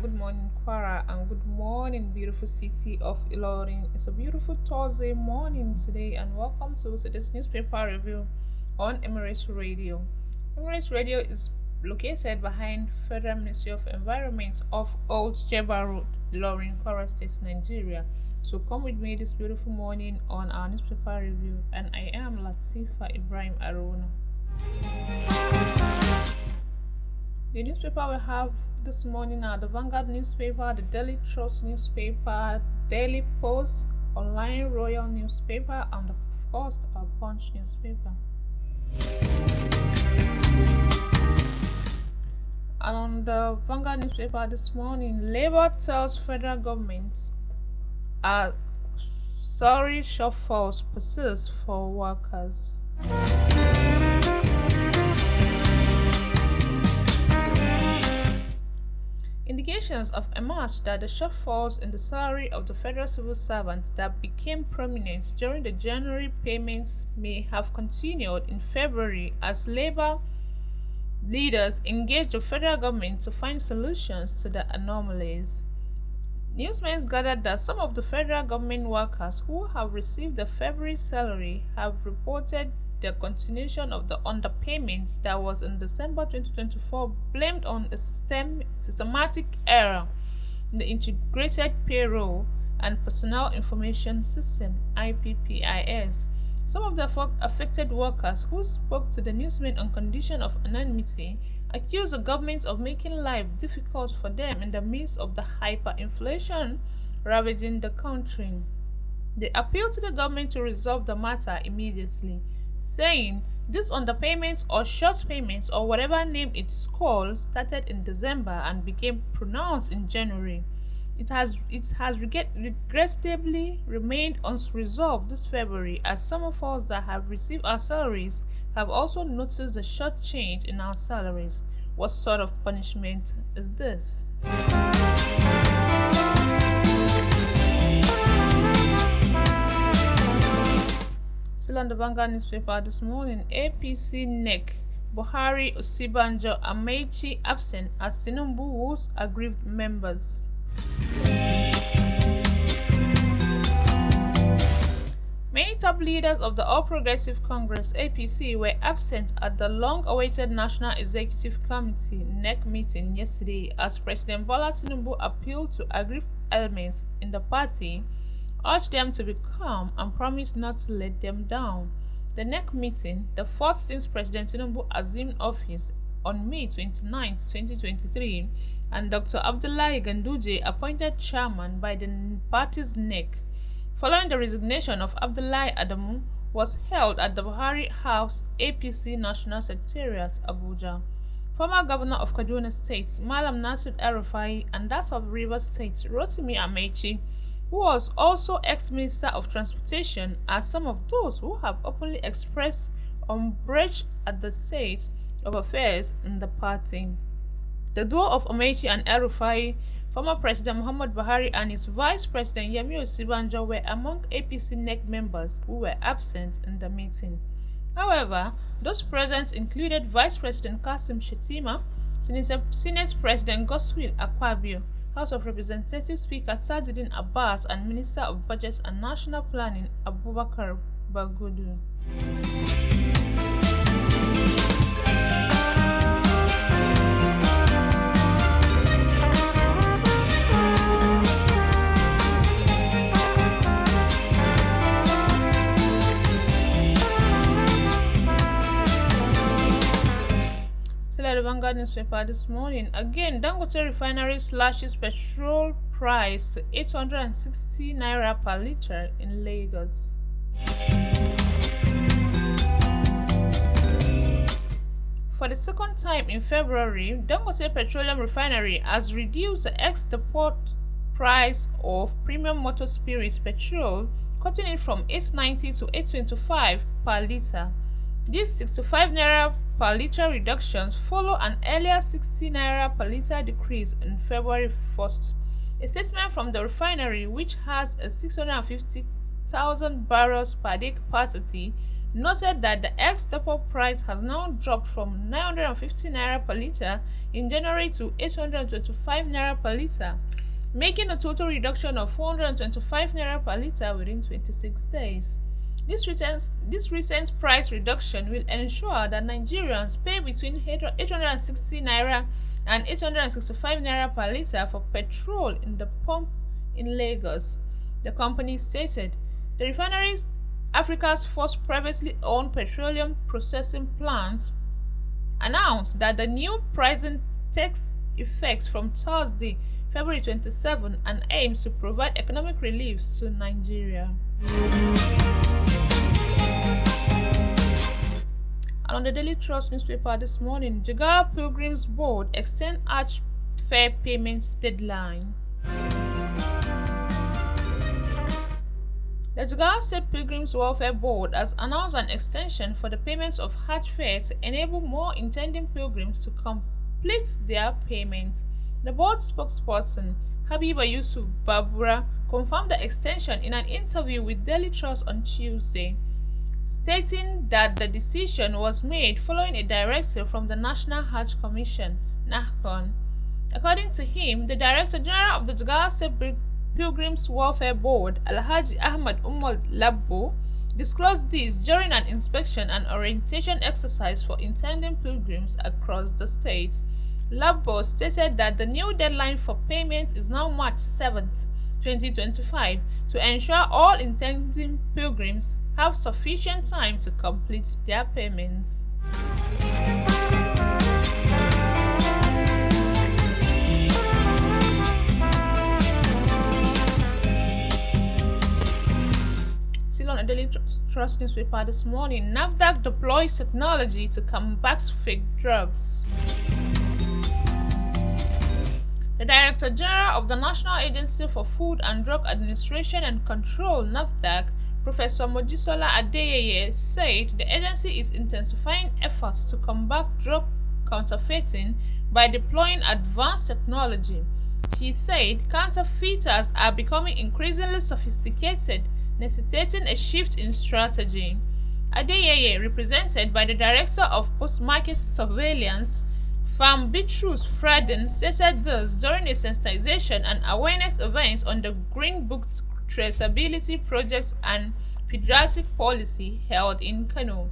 good morning, Kwara, and good morning, beautiful city of Ilorin. It's a beautiful Thursday morning today, and welcome to today's newspaper review on Emirates Radio. Emirates Radio is located behind Federal Ministry of Environment of Old Jeba Road, Ilorin, Kwara State, Nigeria. So come with me this beautiful morning on our newspaper review, and I am Latifah Ibrahim-Arowona. The newspaper we have this morning are the Vanguard newspaper, the Daily Trust newspaper, Daily Post, Online Royal newspaper, and of course our Punch newspaper. And on the Vanguard newspaper this morning, Labour tells federal government salary shortfalls persist for workers. Indications have emerged that the shortfalls in the salary of the federal civil servants that became prominent during the January payments may have continued in February as Labour leaders engaged the federal government to find solutions to the anomalies. Newsmen gathered that some of the federal government workers who have received the February salary have reported the continuation of the underpayments that was in December 2024 blamed on a systematic error in the Integrated Payroll and Personnel Information System (IPPIS). Some of the affected workers who spoke to the newsmen on condition of anonymity accused the government of making life difficult for them in the midst of the hyperinflation ravaging the country. They appealed to the government to resolve the matter immediately, saying this underpayments or short payments or whatever name it is called started in December and became pronounced in January. It has regrettably remained unresolved this February, as some of us that have received our salaries have also noticed the short change in our salaries. What sort of punishment is this? Still on the Vanguard newspaper this morning, APC NEC, Buhari, Osibanjo, Amaechi absent as Tinubu woos aggrieved members. Many top leaders of the All Progressive Congress (APC) were absent at the long-awaited National Executive Committee (NEC) meeting yesterday as President Bola Tinubu appealed to aggrieved elements in the party, urged them to be calm, and promised not to let them down. The NEC meeting, the fourth since President Tinubu assumed office on May 29, 2023, and Dr. Abdullahi Ganduje appointed chairman by the party's NEC, following the resignation of Abdullahi Adamu, was held at the Buhari House, APC National Secretariat, Abuja. Former Governor of Kaduna State, Malam Nasir El-Rufai, and that of Rivers State, Rotimi Amaechi, who was also ex-Minister of Transportation, are some of those who have openly expressed umbrage at the state of affairs in the party. The duo of Amaechi and El-Rufai, former President Muhammad Buhari and his Vice President Yemi Osibanjo, were among APC NEC members who were absent in the meeting. However, those present included Vice President Kasim Shettima, Senate President Godswill Akpabio, House of Representatives Speaker Tajuddin Abbas, and Minister of Budget and National Planning Abubakar Bagudu. The Vanguard newspaper this morning, again, Dangote Refinery slashes petrol price to 860 naira per litre in Lagos. For the second time in February, Dangote Petroleum Refinery has reduced the ex-depot price of premium motor spirits petrol, cutting it from 890 to 825 per litre. These 65 naira per litre reductions follow an earlier 60 naira per litre decrease on February 1st. A statement from the refinery, which has a 650,000 barrels per day capacity, noted that the ex-depot price has now dropped from 950 naira per litre in January to 825 naira per litre, making a total reduction of 425 naira per litre within 26 days. This recent price reduction will ensure that Nigerians pay between 860 naira and 865 naira per litre for petrol in the pump in Lagos. The company stated the refinery is Africa's first privately owned petroleum processing plant, announced that the new pricing takes effect from Thursday, February 27, and aims to provide economic relief to Nigeria. And on the Daily Trust newspaper this morning, Jigawa Pilgrims Board extend Hajj fare payments deadline. The Jigawa State Pilgrims Welfare Board has announced an extension for the payment of Hajj fare to enable more intending pilgrims to complete their payment. The board spokesperson, Habiba Yusuf Babura, confirmed the extension in an interview with Daily Trust on Tuesday, stating that the decision was made following a directive from the National Hajj Commission, NAHCON. According to him, the Director General of the Jigawa State Pilgrims Welfare Board, Alhaji Ahmad Umar Labbo, disclosed this during an inspection and orientation exercise for intending pilgrims across the state. Labbo stated that the new deadline for payments is now March 7th, 2025, to ensure all intending pilgrims have sufficient time to complete their payments. Still on a Daily Trust newspaper this morning, NAFDAC deploys technology to combat fake drugs. The Director General of the National Agency for Food and Drug Administration and Control, NAFDAC, Professor Mojisola Adeyeye, said the agency is intensifying efforts to combat drug counterfeiting by deploying advanced technology. He said counterfeiters are becoming increasingly sophisticated, necessitating a shift in strategy. Adeyeye, represented by the Director of Post-Market Surveillance, Farm Bitrus Fraden, stated this during a sensitization and awareness event on the Green Book Traceability Project and Pediatric Policy held in Kano.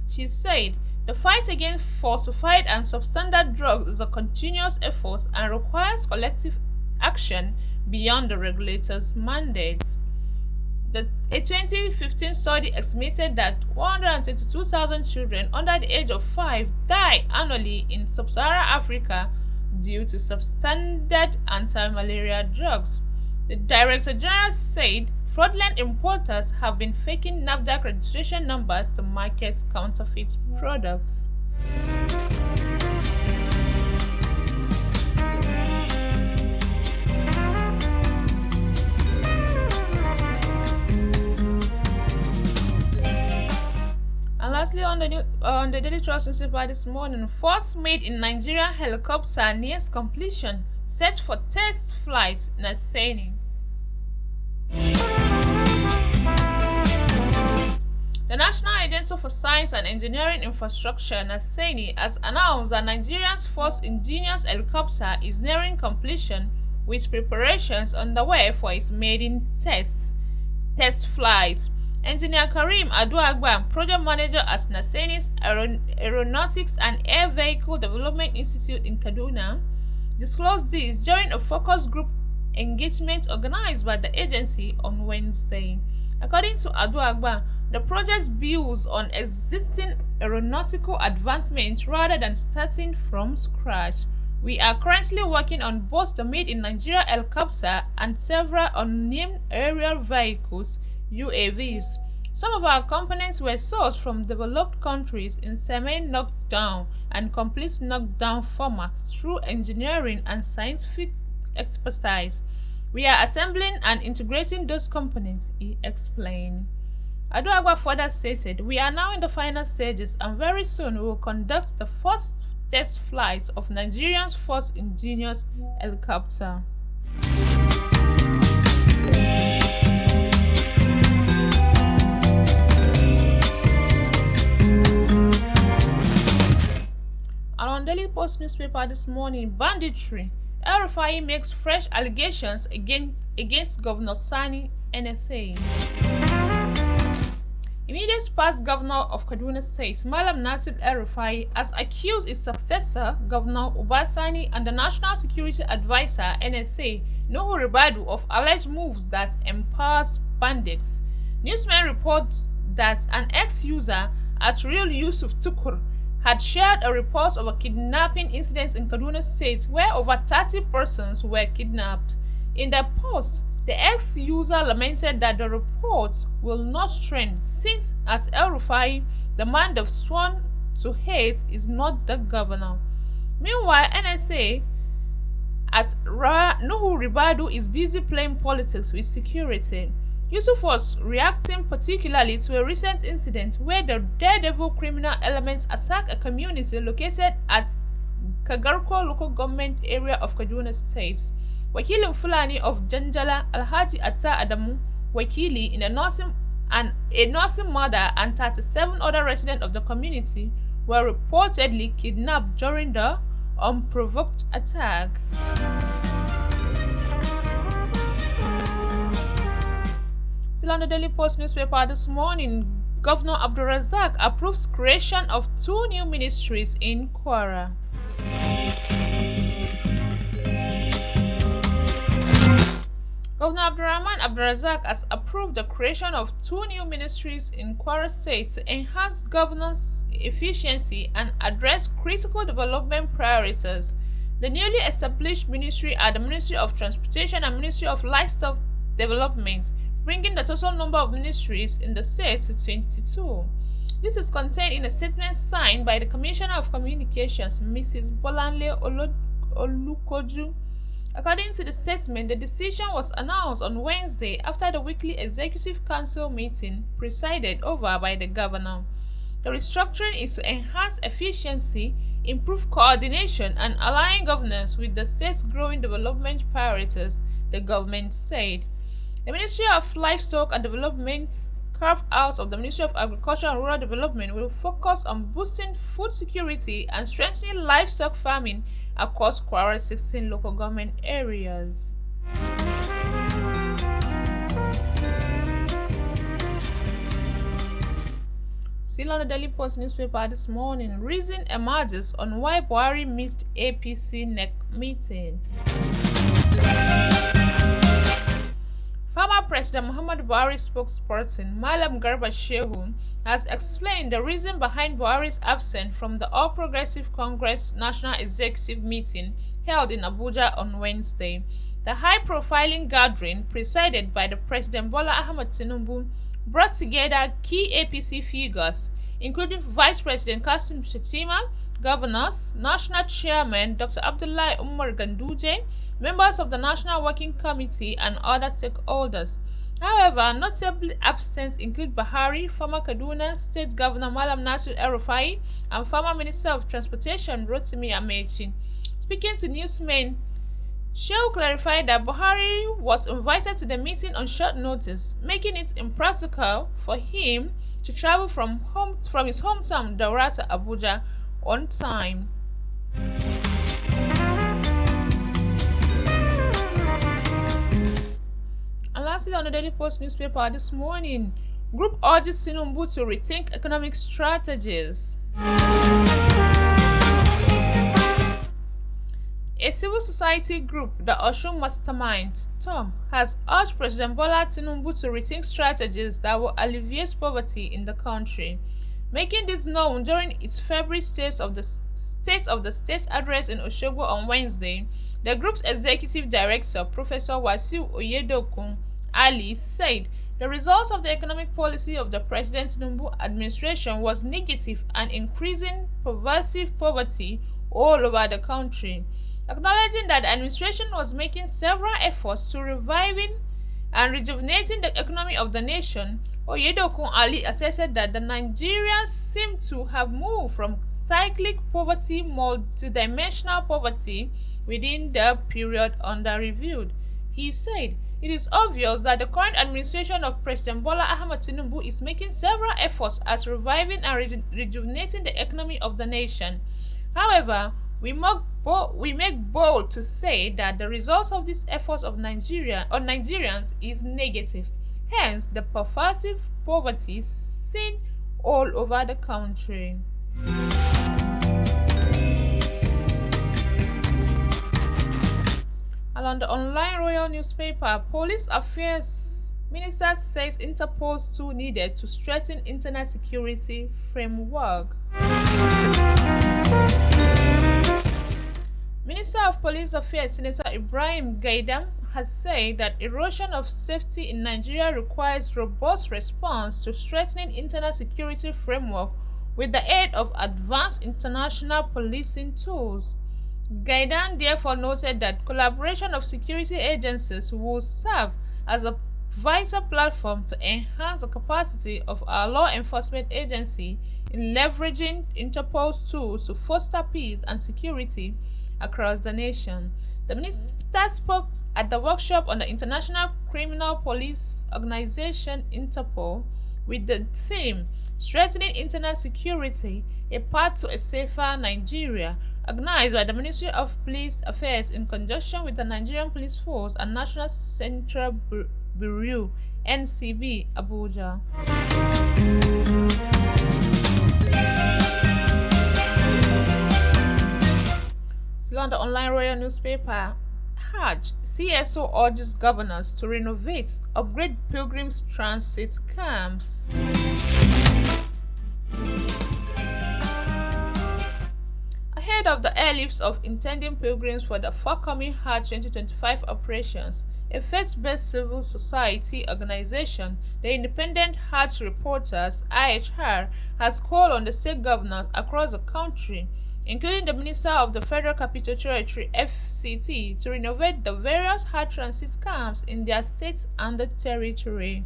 She said the fight against falsified and substandard drugs is a continuous effort and requires collective action beyond the regulator's mandate. A 2015 study estimated that 122,000 children under the age of 5 die annually in sub-Saharan Africa due to substandard anti-malaria drugs. The Director General said fraudulent importers have been faking NAFDAC registration numbers to market counterfeit products. And lastly, on the Daily Trust newspaper this morning, first made in Nigeria helicopter nears completion, set for test flight in Aseni. The National Agency for Science and Engineering Infrastructure, NASENI, has announced that Nigeria's first indigenous helicopter is nearing completion, with preparations underway for its maiden test flight. Engineer Karim Aduagba, project manager at NASENI's Aeronautics and Air Vehicle Development Institute in Kaduna, disclosed this during a focus group engagement organized by the agency on Wednesday. According to Aduagba, the project builds on existing aeronautical advancements rather than starting from scratch. We are currently working on both the Made in Nigeria helicopter and several unnamed aerial vehicles, UAVs. Some of our components were sourced from developed countries in semi-knockdown and complete knockdown formats through engineering and scientific expertise. We are assembling and integrating those components, he explained. Aduagba further stated, we are now in the final stages and very soon we will conduct the first test flight of Nigeria's first indigenous helicopter. Daily Post newspaper this morning, banditry. REVEIW makes fresh allegations against Governor Sani, NSA. Immediate past governor of Kaduna State, Malam Nasir El-Rufai, has accused his successor, Governor Sani, and the National Security Advisor, NSA, Nuhu Ribadu, of alleged moves that empowers bandits. Newsmen report that an ex-user at Real Yusuf Tukur had shared a report of a kidnapping incident in Kaduna State where over 30 persons were kidnapped. In the post, the ex-user lamented that the report will not trend since, as El-Rufai, the man they've sworn to hate, is not the governor. Meanwhile, NSA, as Nuhu Ribadu, is busy playing politics with security. Yusuf was reacting particularly to a recent incident where the daredevil criminal elements attacked a community located at Kagarko local government area of Kaduna State. Wakilin Fulani of Janjala, Alhaji Atta Adamu, Wakili, in a nursing mother and 37 other residents of the community were reportedly kidnapped during the unprovoked attack. Still on the Daily Post newspaper this morning, Governor Abdulrazak approves creation of 2 new ministries in Kwara. Governor Abdulrahman Abdulrazak has approved the creation of 2 new ministries in Kwara State to enhance governance efficiency and address critical development priorities. The newly established ministry are the Ministry of Transportation and Ministry of Livestock Development, bringing the total number of ministries in the state to 22. This is contained in a statement signed by the Commissioner of Communications, Mrs. Bolanle Olukoju. According to the statement, the decision was announced on Wednesday after the weekly Executive Council meeting presided over by the governor. The restructuring is to enhance efficiency, improve coordination, and align governance with the state's growing development priorities, the government said. The Ministry of Livestock and Development, carved out of the Ministry of Agriculture and Rural Development, will focus on boosting food security and strengthening livestock farming across Kwara's 16 local government areas. Still on the Daily Post newspaper this morning, reason emerges on why Buhari missed APC NEC meeting. Former President Muhammadu Buhari spokesperson Malam Garba Shehu has explained the reason behind Buhari's absence from the All Progressive Congress National Executive meeting held in Abuja on Wednesday. The high-profiling gathering, presided by the President Bola Ahmed Tinubu, brought together key APC figures, including Vice President Kassim Shettima, governors, National Chairman Dr. Abdullahi Umar Ganduje, members of the National Working Committee, and other stakeholders. However, notable absent include Buhari, former Kaduna State Governor Malam Nasir El-Rufai, and former Minister of Transportation Rotimi Amechi. Speaking to newsmen, Shehu clarified that Buhari was invited to the meeting on short notice, making it impractical for him to travel from his hometown Daura to Abuja on time. And lastly, on the Daily Post newspaper this morning, group urges Tinubu to rethink economic strategies. A civil society group, the Osun Mastermind, TOM, has urged President Bola Tinubu to rethink strategies that will alleviate poverty in the country. Making this known during its February State of the State address in Osogbo on Wednesday, the group's executive director, Professor Wasiu Oyedokun Ali, said the result of the economic policy of the President Tinubu administration was negative and increasing pervasive poverty all over the country. Acknowledging that the administration was making several efforts to reviving and rejuvenating the economy of the nation, Oyedokun Ali assessed that the Nigerians seem to have moved from cyclic poverty multidimensional poverty within the period under reviewed. He said, "It is obvious that the current administration of President Bola Ahmed Tinubu is making several efforts at reviving and rejuvenating the economy of the nation. However, we make bold to say that the result of this effort of Nigerians is negative. Hence, the pervasive poverty seen all over the country. Along the online royal newspaper, Police Affairs Minister says Interpol's tool needed to strengthen internet security framework. Minister of Police Affairs Senator Ibrahim-Gaidam has said that erosion of safety in Nigeria requires robust response to strengthening internet security framework with the aid of advanced international policing tools. Gaidan therefore noted that collaboration of security agencies will serve as a vital platform to enhance the capacity of our law enforcement agency in leveraging Interpol's tools to foster peace and security across the nation. The minister spoke at the workshop on the International Criminal Police Organization Interpol with the theme Strengthening Internet Security, a Path to a Safer Nigeria, organized by the Ministry of Police Affairs in conjunction with the Nigerian Police Force and National Central Bureau (NCB), Abuja. Still on the online royal newspaper, Hajj, CSO urges governors to renovate, upgrade pilgrims' transit camps. Ahead of the airlifts of intending pilgrims for the forthcoming Hajj 2025 operations, a faith-based civil society organization, the Independent Hajj Reporters (IHR), has called on the state governors across the country, including the Minister of the Federal Capital Territory (FCT), to renovate the various Hajj transit camps in their states and the territory.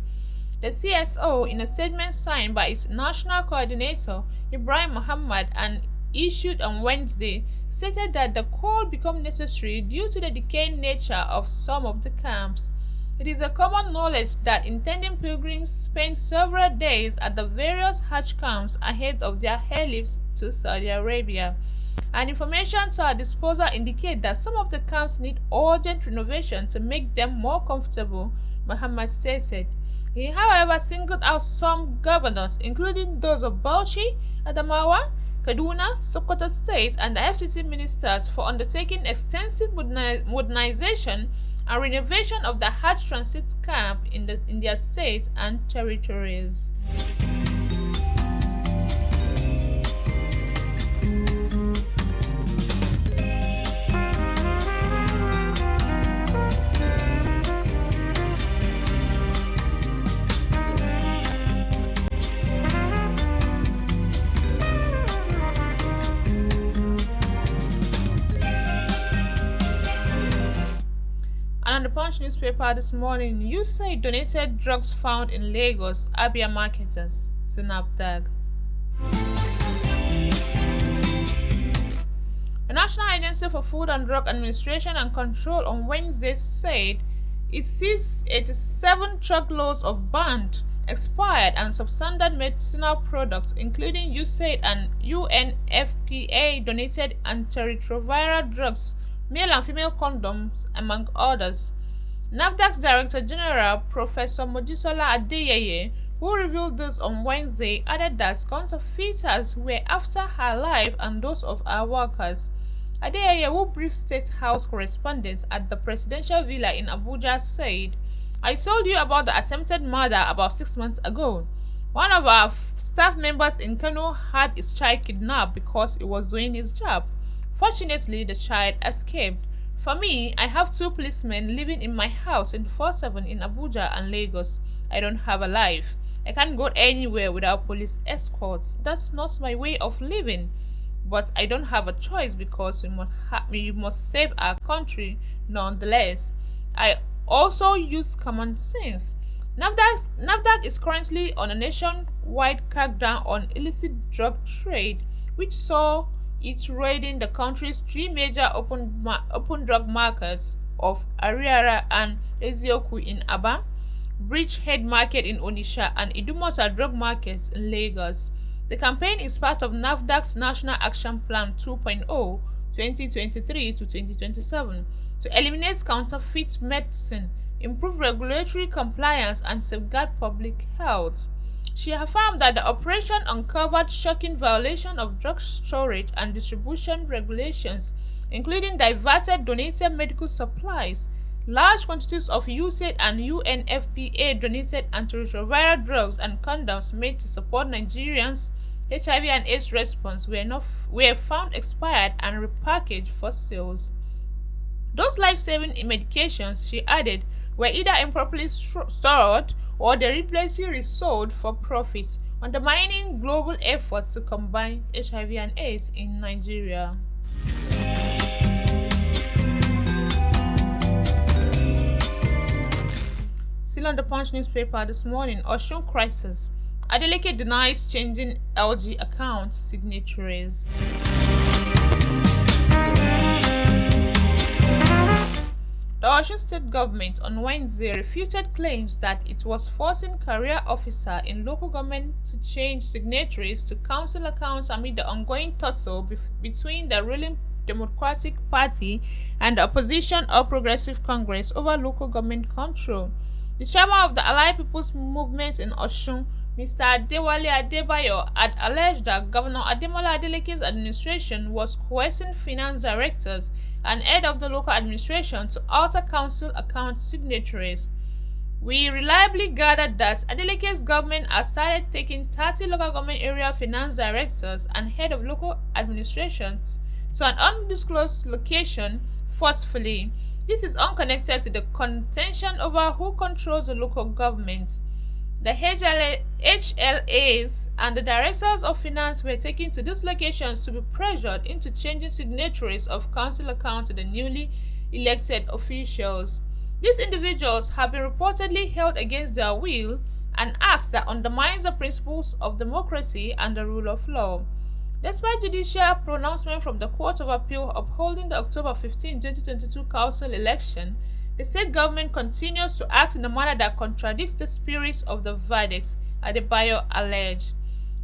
The CSO, in a statement signed by its national coordinator, Ibrahim Muhammad, and issued on Wednesday, stated that the call became necessary due to the decaying nature of some of the camps. It is a common knowledge that intending pilgrims spend several days at the various Hajj camps ahead of their airlifts to Saudi Arabia, and information to our disposal indicate that some of the camps need urgent renovation to make them more comfortable, Muhammad said. He, however, singled out some governors, including those of Bauchi, Adamawa, Kaduna, Sokoto states, and the FCT ministers for undertaking extensive modernization and renovation of the Hajj transit camp in their states and territories. And on the Punch newspaper this morning, USAID donated drugs found in Lagos, Abia marketers to NAFDAC. The National Agency for Food and Drug Administration and Control on Wednesday said it seized 87 truckloads of banned, expired, and substandard medicinal products, including USAID and UNFPA donated antiretroviral drugs, male and female condoms, among others. NAFDAC's Director General, Professor Mojisola Adeyeye, who revealed this on Wednesday, added that counterfeiters were after her life and those of our workers. Adeyeye, who briefed State House correspondents at the Presidential Villa in Abuja, said, "I told you about the attempted murder about 6 months ago. One of our staff members in Kano had his child kidnapped because he was doing his job. Fortunately, the child escaped. For me, I have 2 policemen living in my house 24/7 in Abuja and Lagos. I don't have a life. I can't go anywhere without police escorts. That's not my way of living. But I don't have a choice because we must save our country nonetheless. I also use common sense." NAFDAC is currently on a nationwide crackdown on illicit drug trade, which saw it raiding the country's 3 major open drug markets of Ariara and Ezioku in Aba, Bridgehead Market in Onitsha, and Idumota drug markets in Lagos. The campaign is part of NAFDAC's National Action Plan 2.0 2023 to 2027 to eliminate counterfeit medicine, improve regulatory compliance, and safeguard public health. She affirmed that the operation uncovered shocking violations of drug storage and distribution regulations, including diverted donated medical supplies, large quantities of USAID and UNFPA-donated antiretroviral drugs, and condoms made to support Nigerians' HIV and AIDS response were found expired and repackaged for sales. Those life-saving medications, she added, were either improperly stored or deliberately resold for profit, undermining global efforts to combat HIV and AIDS in Nigeria. Still on the Punch newspaper this morning, Osun crisis. Adeleke denies changing LG account signatories. The Osun State government on Wednesday refuted claims that it was forcing career officers in local government to change signatories to council accounts amid the ongoing tussle between the ruling Democratic Party and the opposition All Progressive Congress over local government control. The chairman of the Allied People's Movement in Osun, Mr. Adewale Adebayo, had alleged that Governor Ademola Adeleke's administration was coercing finance directors and head of the local administration to alter council account signatories. We reliably gathered that Adeleke's government has started taking 30 local government area finance directors and head of local administrations to an undisclosed location forcefully. This is unconnected to the contention over who controls the local government. The HLAs and the directors of finance were taken to these locations to be pressured into changing signatories of council accounts to the newly elected officials. These individuals have been reportedly held against their will, an act that undermines the principles of democracy and the rule of law. Despite judicial pronouncement from the Court of Appeal upholding the October 15, 2022 council election, the state government continues to act in a manner that contradicts the spirit of the verdict, Adebayo alleged.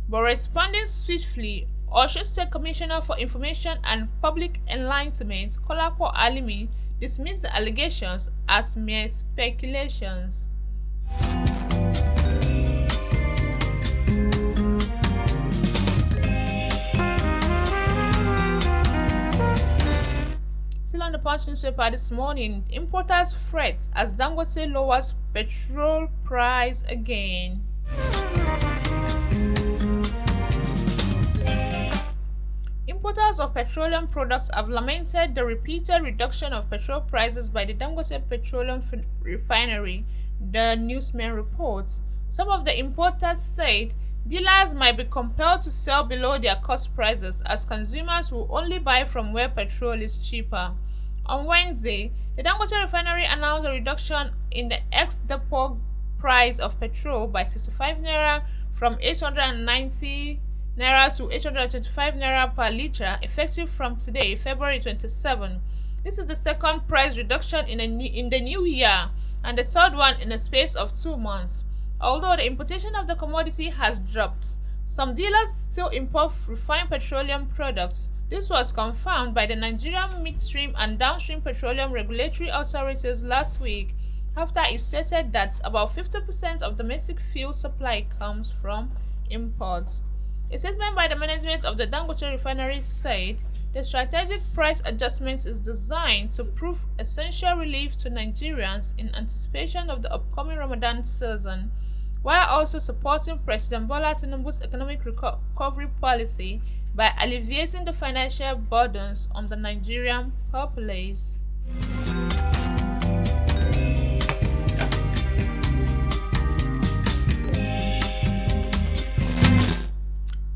But responding swiftly, Osun State Commissioner for Information and Public Enlightenment, Kolapo Alimi, dismissed the allegations as mere speculations. Still on the Punch newspaper this morning, importers fret as Dangote lowers petrol price again. Importers of petroleum products have lamented the repeated reduction of petrol prices by the Dangote Petroleum Refinery, the Newsman reports. Some of the importers said dealers might be compelled to sell below their cost prices as consumers will only buy from where petrol is cheaper. On Wednesday, the Dangote Refinery announced a reduction in the ex-depot price of petrol by 65 naira from 890 naira to 825 naira per litre, effective from today, February 27. This is the second price reduction in the new year and the third one in the space of 2 months. Although the importation of the commodity has dropped, some dealers still import refined petroleum products. This was confirmed by the Nigerian Midstream and Downstream Petroleum Regulatory Authorities last week, after it stated that about 50% of domestic fuel supply comes from imports. A statement by the management of the Dangote Refinery said the strategic price adjustment is designed to prove essential relief to Nigerians in anticipation of the upcoming Ramadan season, while also supporting President Bola Tinubu's economic recovery policy by alleviating the financial burdens on the Nigerian populace.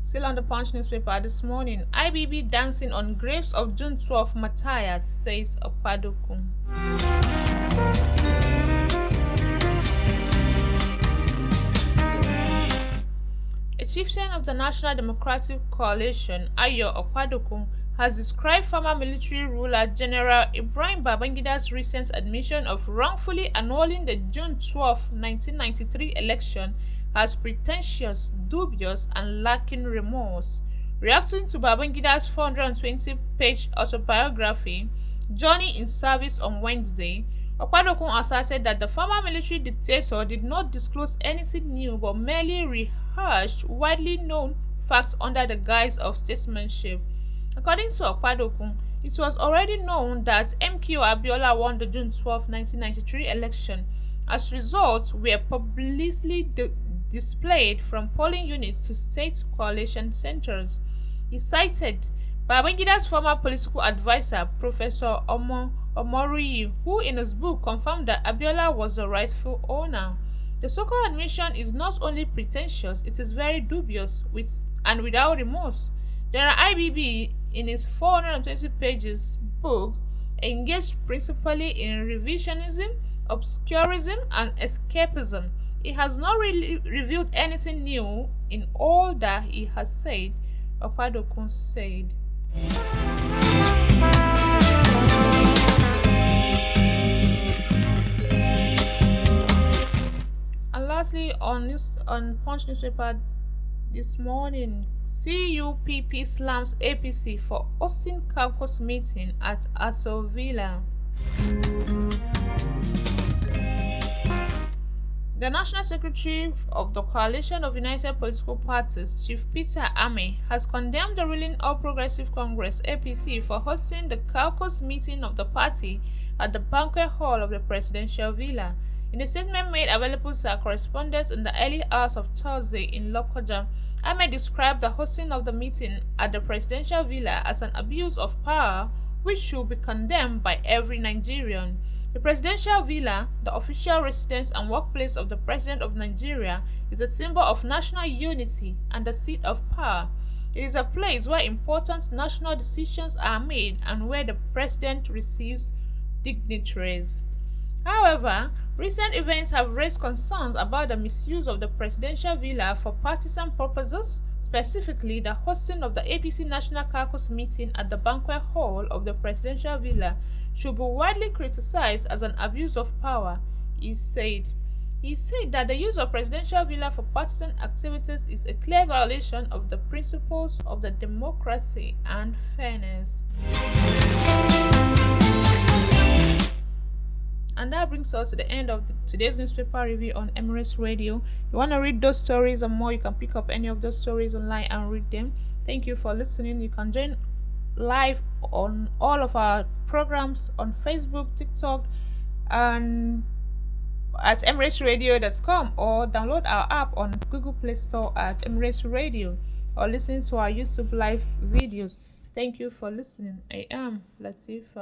Still on the Punch newspaper this morning, IBB dancing on graves of June 12 Matthias, says Okpadokun. A chieftain of the National Democratic Coalition, Ayo Okpadokun, has described former military ruler General Ibrahim Babangida's recent admission of wrongfully annulling the June 12, 1993 election as pretentious, dubious, and lacking remorse. Reacting to Babangida's 420-page autobiography, Journey in Service on Wednesday, Okpadokun asserted that the former military dictator did not disclose anything new but merely rehashed widely known facts under the guise of statesmanship. According to Okpadokun, it was already known that MKO Abiola won the June 12, 1993 election, as results were publicly displayed from polling units to state coalition centers. He cited Babangida's former political advisor, Professor Omoruyi, who in his book confirmed that Abiola was the rightful owner. The so-called admission is not only pretentious, it is very dubious and without remorse. General IBB, in his 420 pages book, engaged principally in revisionism, obscurism, and escapism. He has not really revealed anything new in all that he has said, Okpadokun said. And lastly, on Punch newspaper this morning, CUPP slams APC for hosting caucus meeting at Aso Villa. The National Secretary of the Coalition of United Political Parties, Chief Peter Ame, has condemned the ruling All Progressive Congress (APC) for hosting the caucus meeting of the party at the banquet hall of the presidential villa. In a statement made available to our correspondents in the early hours of Thursday in Lokoja, Ame described the hosting of the meeting at the presidential villa as an abuse of power which should be condemned by every Nigerian. The presidential villa, the official residence and workplace of the President of Nigeria, is a symbol of national unity and the seat of power. It is a place where important national decisions are made and where the President receives dignitaries. However, recent events have raised concerns about the misuse of the presidential villa for partisan purposes, specifically the hosting of the APC National Caucus meeting at the banquet hall of the presidential villa should be widely criticized as an abuse of power, he said. He said that the use of presidential villa for partisan activities is a clear violation of the principles of the democracy and fairness. And that brings us to the end of today's newspaper review on Emirates Radio. If you want to read those stories and more, you can pick up any of those stories online and read them. Thank you for listening. You can join live on all of our programs on Facebook, TikTok, and at emiratesradio.com, or download our app on Google Play Store at Emirates Radio, or listen to our YouTube live videos. Thank you for listening. I am Latifah